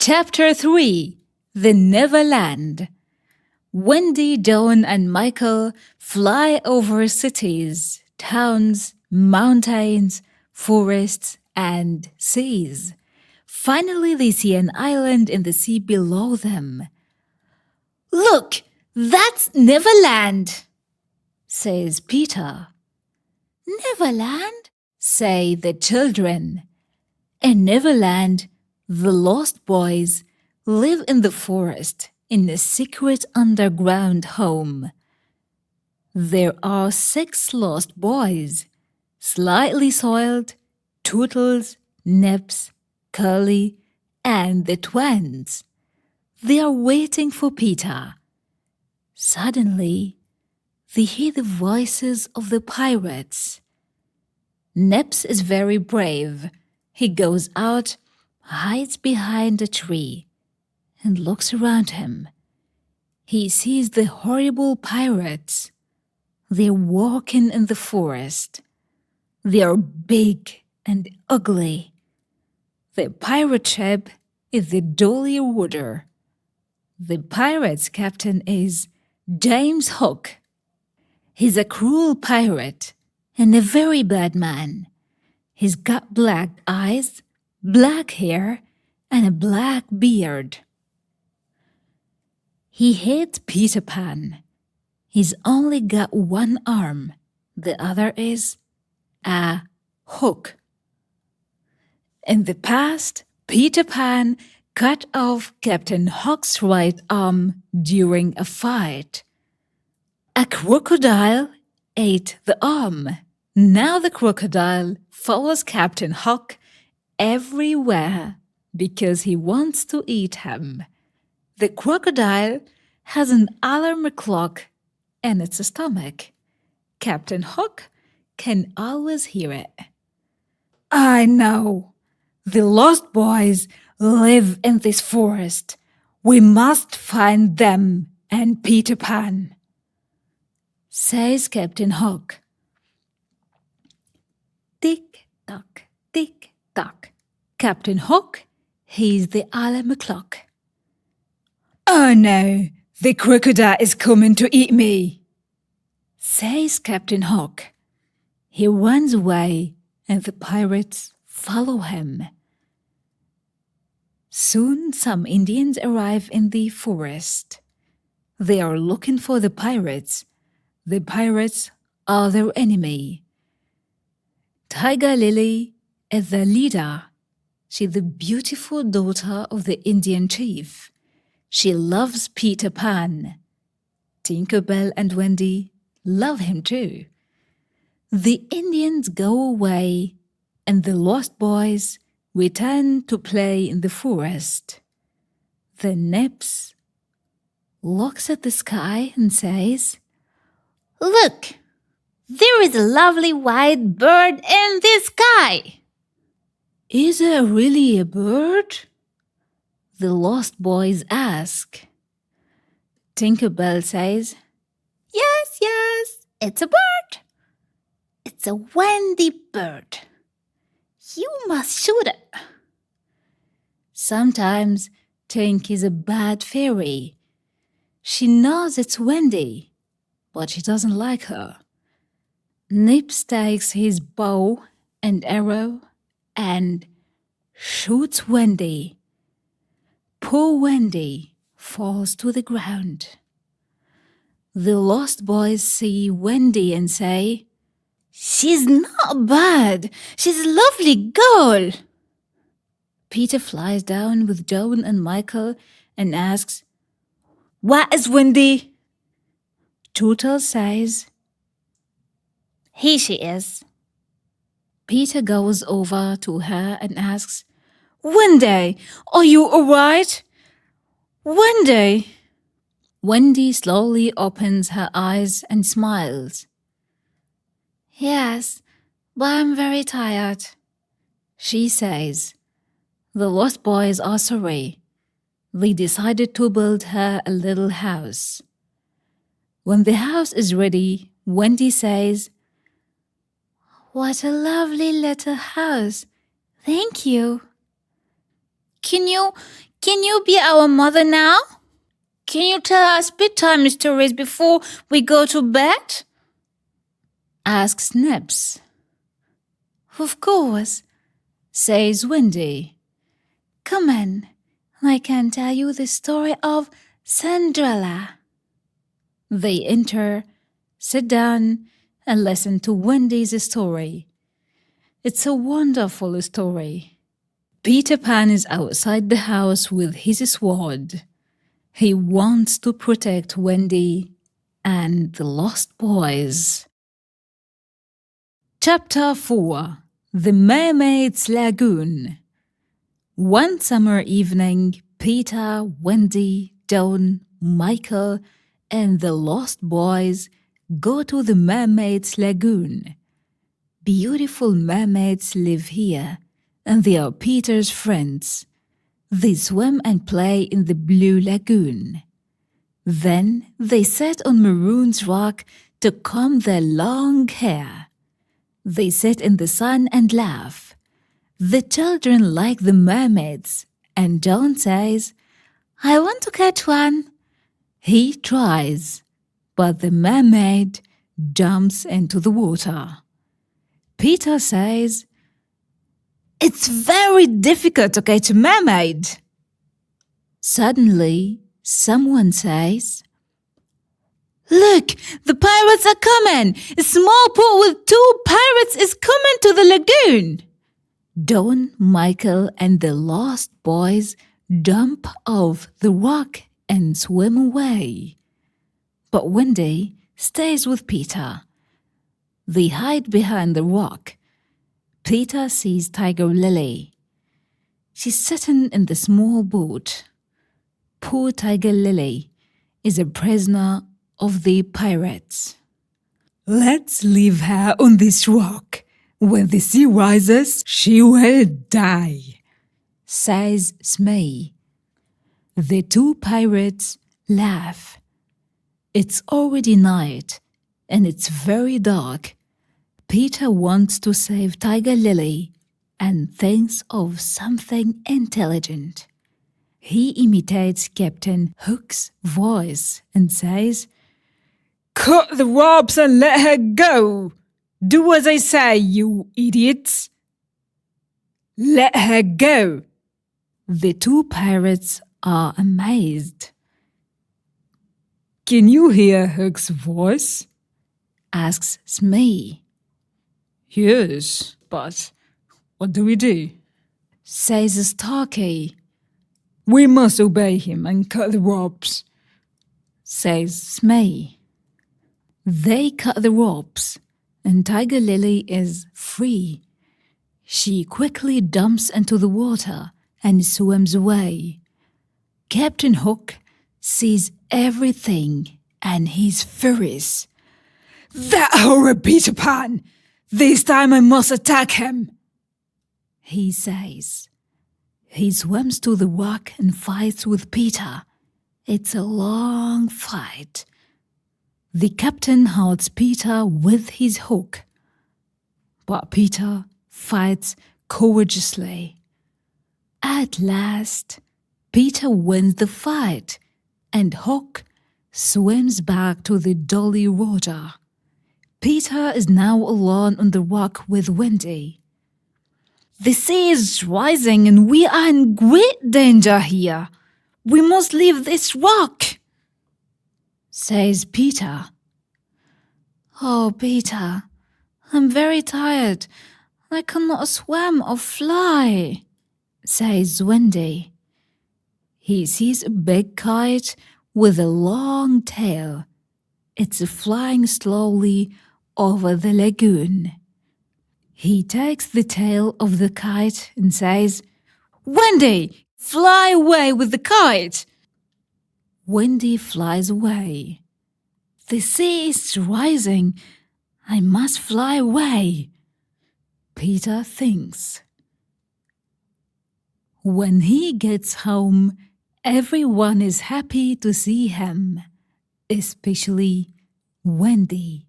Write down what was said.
Chapter 3 The Neverland. Wendy, Dawn, and Michael fly over cities, towns, mountains, forests, and seas. Finally, they see an island in the sea below them. "Look, that's Neverland," says Peter. "Neverland?" say the children. In Neverland, the lost boys live in the forest in a secret underground home. There are 6 lost boys: Slightly Soiled, Tootles, Nibs, Curly, and the twins. They are waiting for Peter. Suddenly, they hear the voices of the pirates. Nibs is very brave. He goes out, hides behind a tree, and looks around him. He sees the horrible pirates. They're walking in the forest. They are big and ugly. The pirate ship is the Dolly Rudder. The pirate's captain is James Hook. He's a cruel pirate and a very bad man. He's got black eyes, black hair, and a black beard. He hates Peter Pan. He's only got one arm. The other is a hook. In the past, Peter Pan cut off Captain Hook's right arm during a fight. A crocodile ate the arm. Now the crocodile follows Captain Hook everywhere because he wants to eat him. The crocodile has an alarm clock in its stomach. Captain Hook can always hear it. "I know. The lost boys live in this forest. We must find them and Peter Pan," says Captain Hook. Tick-tock, tick-tock. Captain Hook hears the alarm clock. "Oh no, the crocodile is coming to eat me," says Captain Hook. He runs away and the pirates follow him. Soon some Indians arrive in the forest. They are looking for the pirates. The pirates are their enemy. Tiger Lily is the leader. She's the beautiful daughter of the Indian chief. She loves Peter Pan. Tink, Bell and Wendy love him too. The Indians go away and the lost boys return to play in the forest. The Nibs looks at the sky and says, "Look, there is a lovely white bird in the sky." "Is there really a bird?" the lost boys ask. Tinkerbell says, Yes, it's a bird. It's a Wendy bird. You must shoot it." Sometimes Tink is a bad fairy. She knows it's Wendy, but she doesn't like her. Nibs takes his bow and arrow and shoots Wendy. Poor Wendy falls to the ground. The lost boys see Wendy and say, "She's not bad. She's a lovely girl." Peter flies down with Dawn and Michael and asks, "Where is Wendy?" Tootles says, "Here she is." Peter goes over to her and asks, "Wendy, are you all right? Wendy?" Wendy slowly opens her eyes and smiles. "Yes, but I'm very tired," she says. The lost boys are sorry. They decided to build her a little house. When the house is ready, Wendy says, "What a lovely little house. Thank you." Can Can you be our mother now? Can you tell us bedtime stories before we go to bed? Asks Nibs. Of course, says Wendy. Come in, I can tell you the story of Cinderella. They enter, sit down, and listen to Wendy's story. It's a wonderful story. Peter Pan is outside the house with his sword. He wants to protect Wendy and the lost boys. Chapter 4: The Mermaid's Lagoon. One summer evening, Peter, Wendy, Dawn, Michael, and the lost boys go to the Mermaid's Lagoon. Beautiful mermaids live here, and they are Peter's friends. They swim and play in the blue lagoon. Then they sit on Marooner's rock to comb their long hair. They sit in the sun and laugh. The children like the mermaids, and John says, I want to catch one. He tries, but the mermaid jumps into the water. Peter says, It's very difficult to catch a mermaid. Suddenly, someone says, Look, the pirates are coming! A small boat with 2 pirates is coming to the lagoon! Dawn, Michael, and the lost boys jump off the rock and swim away. But Wendy stays with Peter. They hide behind the rock. Peter sees Tiger Lily. She's sitting in the small boat. Poor Tiger Lily is a prisoner of the pirates. Let's leave her on this rock. When the sea rises, she will die, says Smee. The 2 pirates laugh. It's already night, and it's very dark. Peter wants to save Tiger Lily and thinks of something intelligent. He imitates Captain Hook's voice and says, Cut the ropes and let her go! Do as I say, you idiots! Let her go! The 2 pirates are amazed. Can you hear Hook's voice? Asks Smee. Yes, but what do we do? Says Starkey. We must obey him and cut the ropes, says Smee. They cut the ropes, and Tiger Lily is free. She quickly jumps into the water and swims away. Captain Hook sees everything and he's furious. That horrid Peter Pan! This time I must attack him, he says. He swims to the rock and fights with Peter. It's a long fight. The captain holds Peter with his hook, but Peter fights courageously. At last, Peter wins the fight, and Hook swims back to the Jolly Roger. Peter is now alone on the rock with Wendy. The sea is rising and we are in great danger here. We must leave this rock, says Peter. Oh, Peter, I'm very tired. I cannot swim or fly, says Wendy. He sees a big kite with a long tail. It's flying slowly over the lagoon. He takes the tail of the kite and says, Wendy, fly away with the kite. Wendy flies away. The sea is rising. I must fly away, Peter thinks. When he gets home, everyone is happy to see him, especially Wendy.